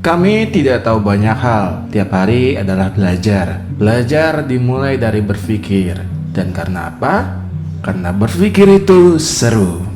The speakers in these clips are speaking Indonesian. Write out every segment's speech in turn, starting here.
Kami tidak tahu banyak hal, tiap hari adalah belajar. Belajar dimulai dari berpikir. Dan karena apa? Karena berpikir itu seru.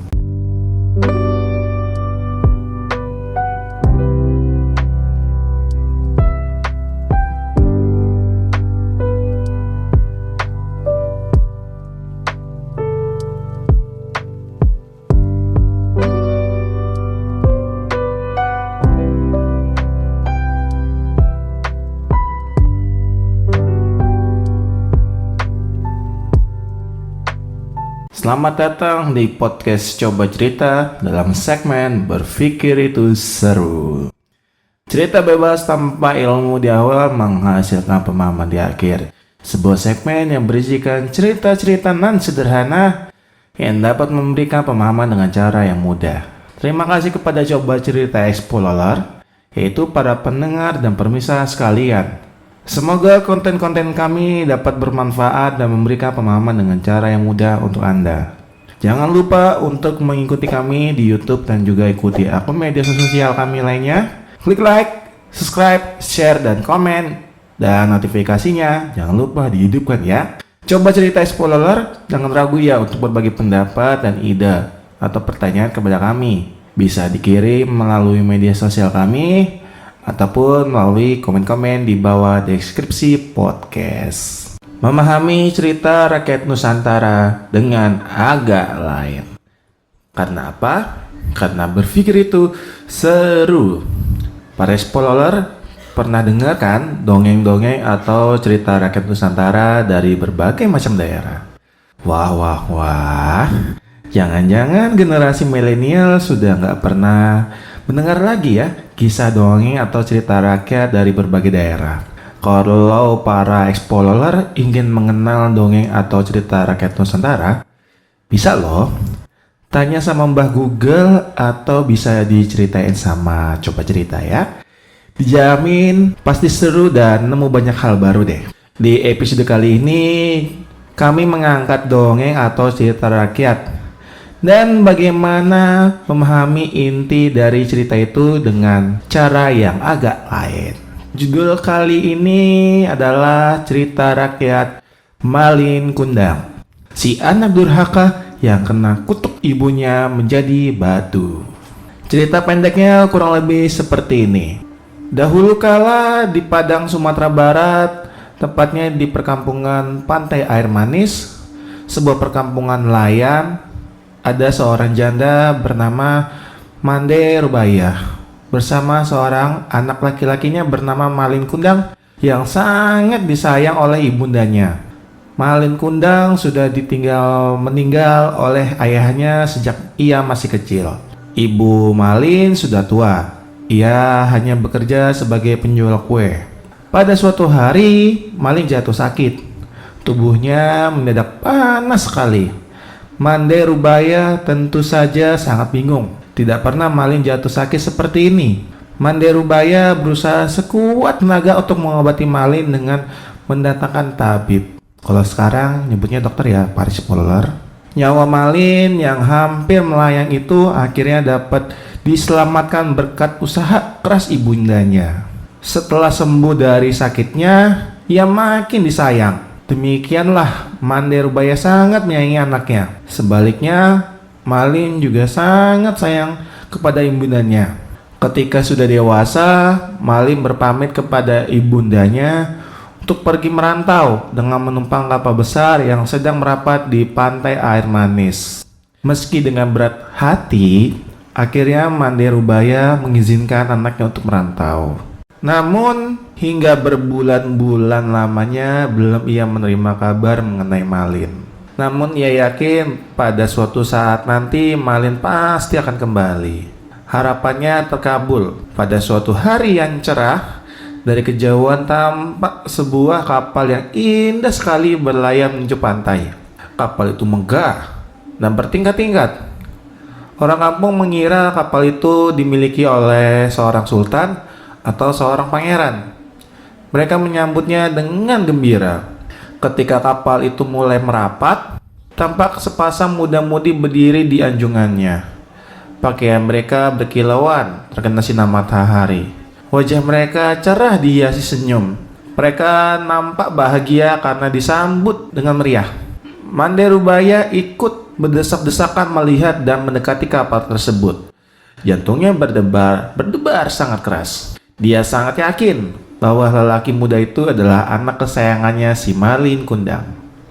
Selamat datang di podcast Coba Cerita dalam segmen Berpikir itu Seru. Cerita bebas tanpa ilmu di awal menghasilkan pemahaman di akhir. Sebuah segmen yang berisikan cerita-cerita nan sederhana yang dapat memberikan pemahaman dengan cara yang mudah. Terima kasih kepada Coba Cerita Explorer, yaitu para pendengar dan pemirsa sekalian. Semoga konten-konten kami dapat bermanfaat dan memberikan pemahaman dengan cara yang mudah untuk Anda. Jangan lupa untuk mengikuti kami di YouTube dan juga ikuti akun media sosial kami lainnya. Klik like, subscribe, share, dan komen. Dan notifikasinya jangan lupa dihidupkan ya. Coba Cerita Explorer, jangan ragu ya untuk berbagi pendapat dan ide atau pertanyaan kepada kami. Bisa dikirim melalui media sosial kami ataupun melalui komen-komen di bawah deskripsi podcast. Memahami cerita rakyat Nusantara dengan agak lain. Karena apa? Karena berpikir itu seru. Para explorer pernah dengar kan dongeng-dongeng atau cerita rakyat Nusantara dari berbagai macam daerah? Wah. Jangan-jangan generasi milenial sudah nggak pernah mendengar lagi ya kisah dongeng atau cerita rakyat dari berbagai daerah. Kalau para explorer ingin mengenal dongeng atau cerita rakyat Nusantara, bisa loh tanya sama Mbah Google atau bisa diceritain sama Coba Cerita ya. Dijamin pasti seru dan nemu banyak hal baru deh. Di episode kali ini kami mengangkat dongeng atau cerita rakyat dan bagaimana memahami inti dari cerita itu dengan cara yang agak lain. Judul kali ini adalah cerita rakyat Malin Kundang. Si anak durhaka yang kena kutuk ibunya menjadi batu. Cerita pendeknya kurang lebih seperti ini. Dahulu kala di Padang, Sumatera Barat, tepatnya di perkampungan Pantai Air Manis, sebuah perkampungan nelayan, ada seorang janda bernama Mande Rubaiyah bersama seorang anak laki-lakinya bernama Malin Kundang yang sangat disayang oleh ibundanya. Malin Kundang sudah meninggal oleh ayahnya sejak ia masih kecil. Ibu Malin sudah tua. Ia hanya bekerja sebagai penjual kue. Pada suatu hari, Malin jatuh sakit. Tubuhnya mendadak panas sekali. Mande Rubaiyah tentu saja sangat bingung. Tidak pernah Malin jatuh sakit seperti ini. Mande Rubaiyah berusaha sekuat tenaga untuk mengobati Malin dengan mendatangkan tabib. Kalau sekarang nyebutnya dokter ya, para explorer. Nyawa Malin yang hampir melayang itu akhirnya dapat diselamatkan berkat usaha keras ibundanya. Setelah sembuh dari sakitnya, ia makin disayang. Demikianlah Mande Rubaiyah sangat menyayangi anaknya. Sebaliknya, Malin juga sangat sayang kepada ibundanya. Ketika sudah dewasa, Malin berpamit kepada ibundanya untuk pergi merantau dengan menumpang kapal besar yang sedang merapat di Pantai Air Manis. Meski dengan berat hati, akhirnya Mande Rubaiyah mengizinkan anaknya untuk merantau. Namun, hingga berbulan-bulan lamanya belum ia menerima kabar mengenai Malin. Namun ia yakin pada suatu saat nanti Malin pasti akan kembali. Harapannya terkabul. Pada suatu hari yang cerah, dari kejauhan tampak sebuah kapal yang indah sekali berlayar menuju pantai. Kapal itu megah dan bertingkat-tingkat. Orang kampung mengira kapal itu dimiliki oleh seorang sultan atau seorang pangeran. Mereka menyambutnya dengan gembira. Ketika kapal itu mulai merapat, tampak sepasang muda-mudi berdiri di anjungannya. Pakaian mereka berkilauan terkena sinar matahari. Wajah mereka cerah dihiasi senyum. Mereka nampak bahagia karena disambut dengan meriah. Mande Rubaya ikut berdesak-desakan melihat dan mendekati kapal tersebut. Jantungnya berdebar sangat keras. Dia sangat yakin bahwa lelaki muda itu adalah anak kesayangannya si Malin Kundang.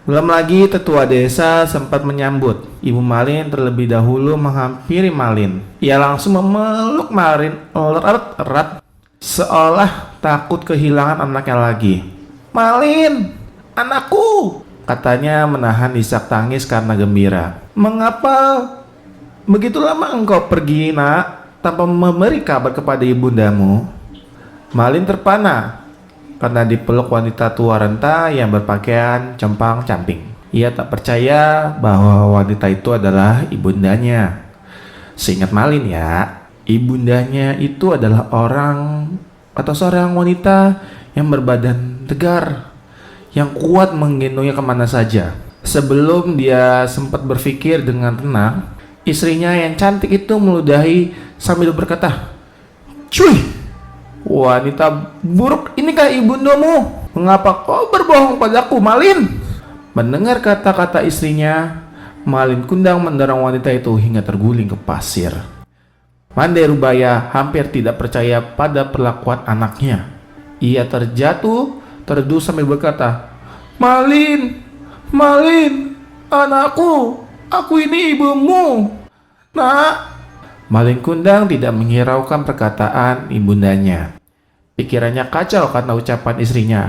Belum lagi tetua desa sempat menyambut. Ibu Malin terlebih dahulu menghampiri Malin. Ia langsung memeluk Malin erat-erat seolah takut kehilangan anaknya lagi. "Malin, anakku!" katanya menahan isak tangis karena gembira. "Mengapa begitu lama engkau pergi, nak, tanpa memberi kabar kepada ibundamu?" Malin terpana karena dipeluk wanita tua renta yang berpakaian compang-camping. Ia tak percaya bahwa wanita itu adalah ibundanya. Seingat Malin ya, ibundanya itu adalah orang atau seorang wanita yang berbadan tegar, yang kuat menggendongnya kemana saja. Sebelum dia sempat berpikir dengan tenang, istrinya yang cantik itu meludahi sambil berkata, "Cuy! Wanita buruk, inikah ibundamu? Mengapa kau berbohong padaku, Malin?" Mendengar kata-kata istrinya, Malin Kundang mendorong wanita itu hingga terguling ke pasir. Mande Rubaya hampir tidak percaya pada perlakuan anaknya. Ia terjatuh, terdedu sambil berkata, "Malin, Malin, anakku, aku ini ibumu, nak." Malin Kundang tidak menghiraukan perkataan ibundanya. Pikirannya kacau karena ucapan istrinya.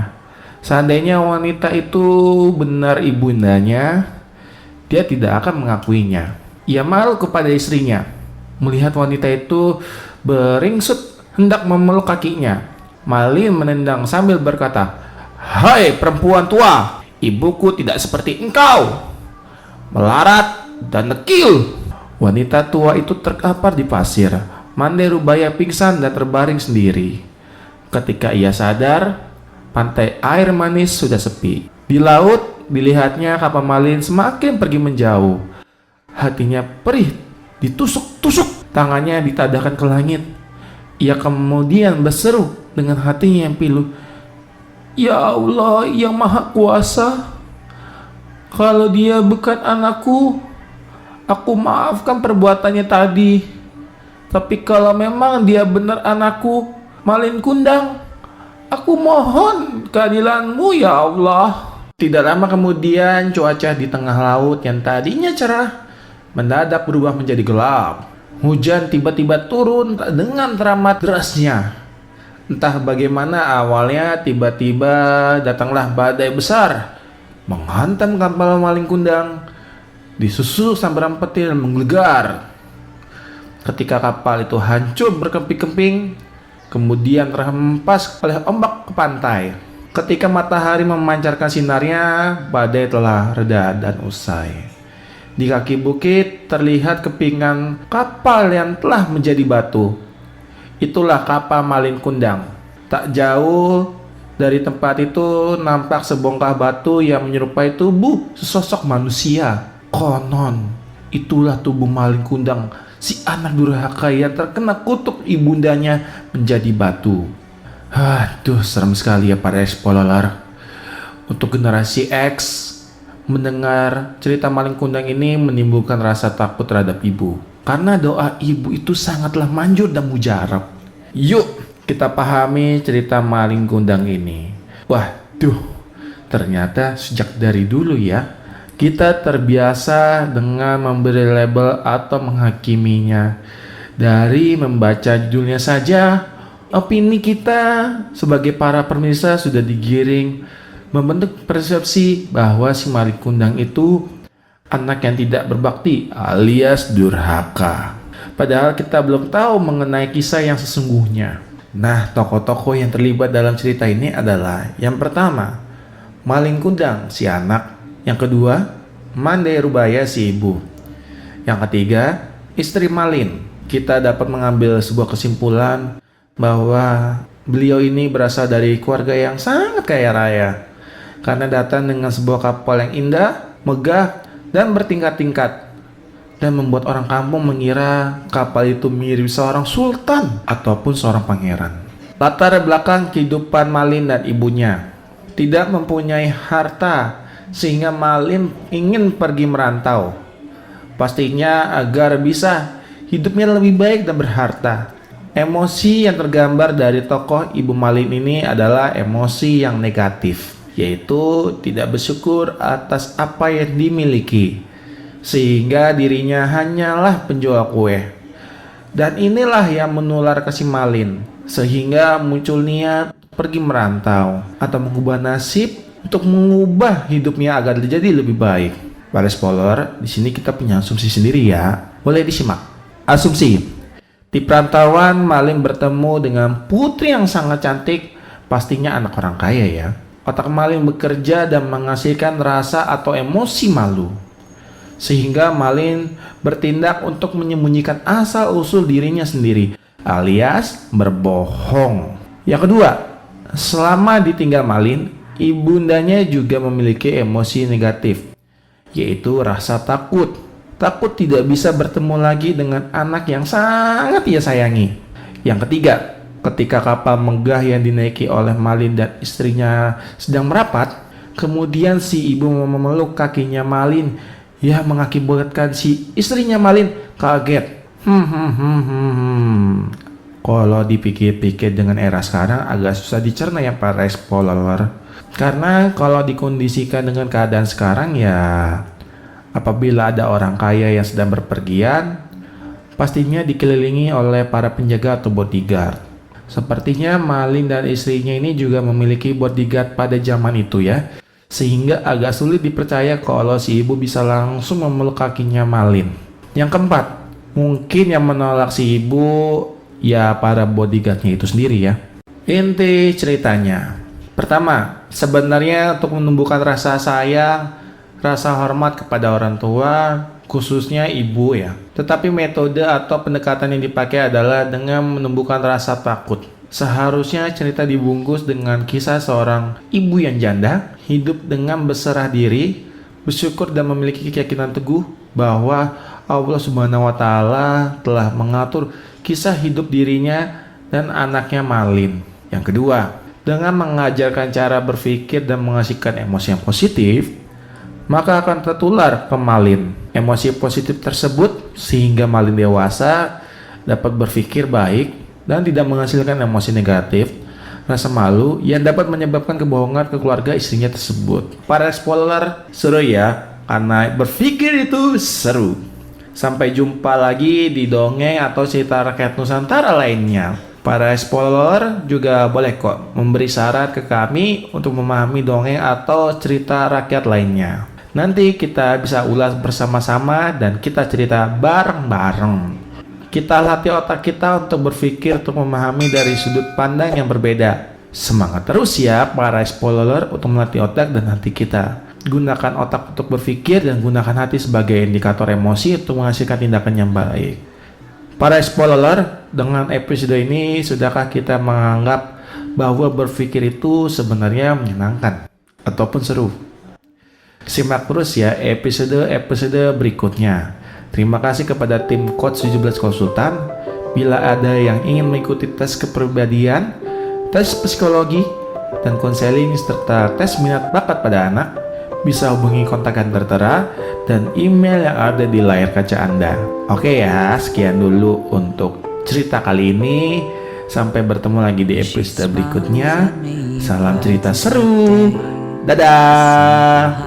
Seandainya wanita itu benar ibundanya, dia tidak akan mengakuinya. Ia malu kepada istrinya. Melihat wanita itu beringsut hendak memeluk kakinya, Malin menendang sambil berkata, "Hai perempuan tua, ibuku tidak seperti engkau, melarat dan dekil." Wanita tua itu terkapar di pasir. Mande Rubaya pingsan dan terbaring sendiri. Ketika ia sadar, pantai air manis sudah sepi. Di laut, dilihatnya kapal Malin semakin pergi menjauh. Hatinya perih, ditusuk-tusuk, tangannya ditadahkan ke langit. Ia kemudian berseru dengan hatinya yang pilu, "Ya Allah yang Maha Kuasa, kalau dia bukan anakku, aku maafkan perbuatannya tadi. Tapi kalau memang dia benar anakku, Malin Kundang, aku mohon keadilanmu ya Allah." Tidak lama kemudian, cuaca di tengah laut yang tadinya cerah mendadak berubah menjadi gelap. Hujan tiba-tiba turun dengan teramat derasnya. Entah bagaimana awalnya, tiba-tiba datanglah badai besar menghantam kapal Malin Kundang. Disusul sambaran petir menggelegar. Ketika kapal itu hancur berkemping-kemping, kemudian terhempas oleh ombak ke pantai. Ketika matahari memancarkan sinarnya, badai telah reda dan usai. Di kaki bukit terlihat kepingan kapal yang telah menjadi batu. Itulah kapal Malin Kundang. Tak jauh dari tempat itu nampak sebongkah batu yang menyerupai tubuh sesosok manusia. Konon, itulah tubuh Malin Kundang, si anak durhaka yang terkena kutuk ibundanya menjadi batu. Aduh, serem sekali ya para explorer. Untuk generasi X, mendengar cerita Malin Kundang ini menimbulkan rasa takut terhadap ibu. Karena doa ibu itu sangatlah manjur dan mujarab. Yuk, kita pahami cerita Malin Kundang ini. Waduh, ternyata sejak dari dulu ya, kita terbiasa dengan memberi label atau menghakiminya. Dari membaca judulnya saja, opini kita sebagai para pemirsa sudah digiring membentuk persepsi bahwa si Malin Kundang itu anak yang tidak berbakti alias durhaka. Padahal kita belum tahu mengenai kisah yang sesungguhnya. Nah, tokoh-tokoh yang terlibat dalam cerita ini adalah yang pertama, Malin Kundang si anak. Yang kedua, Mande Rubaya si ibu. Yang ketiga, istri Malin. Kita dapat mengambil sebuah kesimpulan bahwa beliau ini berasal dari keluarga yang sangat kaya raya. Karena datang dengan sebuah kapal yang indah, megah, dan bertingkat-tingkat. Dan membuat orang kampung mengira kapal itu mirip seorang sultan ataupun seorang pangeran. Latar belakang kehidupan Malin dan ibunya. Tidak mempunyai harta sehingga Malin ingin pergi merantau. Pastinya agar bisa hidupnya lebih baik dan berharta. Emosi yang tergambar dari tokoh Ibu Malin ini adalah emosi yang negatif, yaitu tidak bersyukur atas apa yang dimiliki, sehingga dirinya hanyalah penjual kue. Dan inilah yang menular ke si Malin, sehingga muncul niat pergi merantau atau mengubah nasib untuk mengubah hidupnya agar menjadi lebih baik. Para spoiler, di sini kita punya asumsi sendiri ya. Boleh disimak. Asumsi. Di perantauan, Malin bertemu dengan putri yang sangat cantik, pastinya anak orang kaya ya. Otak Malin bekerja dan menghasilkan rasa atau emosi malu, sehingga Malin bertindak untuk menyembunyikan asal-usul dirinya sendiri, alias berbohong. Yang kedua, selama ditinggal Malin, ibundanya juga memiliki emosi negatif, yaitu rasa takut. Takut tidak bisa bertemu lagi dengan anak yang sangat ia sayangi. Yang ketiga, ketika kapal megah yang dinaiki oleh Malin dan istrinya sedang merapat, kemudian si ibu memeluk kakinya Malin, ya mengakibatkan si istrinya Malin kaget. Kalau dipikir-pikir dengan era sekarang agak susah dicerna ya para spoiler. Karena kalau dikondisikan dengan keadaan sekarang ya, apabila ada orang kaya yang sedang berpergian, pastinya dikelilingi oleh para penjaga atau bodyguard. Sepertinya Malin dan istrinya ini juga memiliki bodyguard pada zaman itu ya, sehingga agak sulit dipercaya kalau si ibu bisa langsung memeluk kakinya Malin. Yang keempat, mungkin yang menolak si ibu ya para bodyguardnya itu sendiri ya. Inti ceritanya, pertama, sebenarnya untuk menumbuhkan rasa sayang, rasa hormat kepada orang tua, khususnya ibu ya. Tetapi metode atau pendekatan yang dipakai adalah dengan menumbuhkan rasa takut. Seharusnya cerita dibungkus dengan kisah seorang ibu yang janda, hidup dengan berserah diri, bersyukur dan memiliki keyakinan teguh bahwa Allah Subhanahu wa Ta'ala telah mengatur kisah hidup dirinya dan anaknya Malin. Yang kedua, dengan mengajarkan cara berpikir dan menghasilkan emosi yang positif, maka akan tertular ke Malin emosi positif tersebut sehingga Malin dewasa dapat berpikir baik dan tidak menghasilkan emosi negatif, rasa malu yang dapat menyebabkan kebohongan ke keluarga istrinya tersebut. Para spoiler, seru ya, karena berpikir itu seru. Sampai jumpa lagi di dongeng atau cerita rakyat Nusantara lainnya. Para spoiler juga boleh kok memberi saran ke kami untuk memahami dongeng atau cerita rakyat lainnya. Nanti kita bisa ulas bersama-sama dan kita cerita bareng-bareng. Kita latih otak kita untuk berpikir untuk memahami dari sudut pandang yang berbeda. Semangat terus ya para spoiler untuk melatih otak dan hati kita. Gunakan otak untuk berpikir dan gunakan hati sebagai indikator emosi untuk menghasilkan tindakan yang baik. Para spoiler, dengan episode ini sudahkah kita menganggap bahwa berpikir itu sebenarnya menyenangkan ataupun seru? Simak terus ya episode berikutnya. Terima kasih kepada tim Coach 17 Konsultan. Bila ada yang ingin mengikuti tes kepribadian, tes psikologi, dan konseling serta tes minat bakat pada anak, bisa hubungi kontak yang tertera dan email yang ada di layar kaca Anda. Oke ya, sekian dulu untuk cerita kali ini. Sampai bertemu lagi di episode berikutnya. Salam cerita seru. Dadah.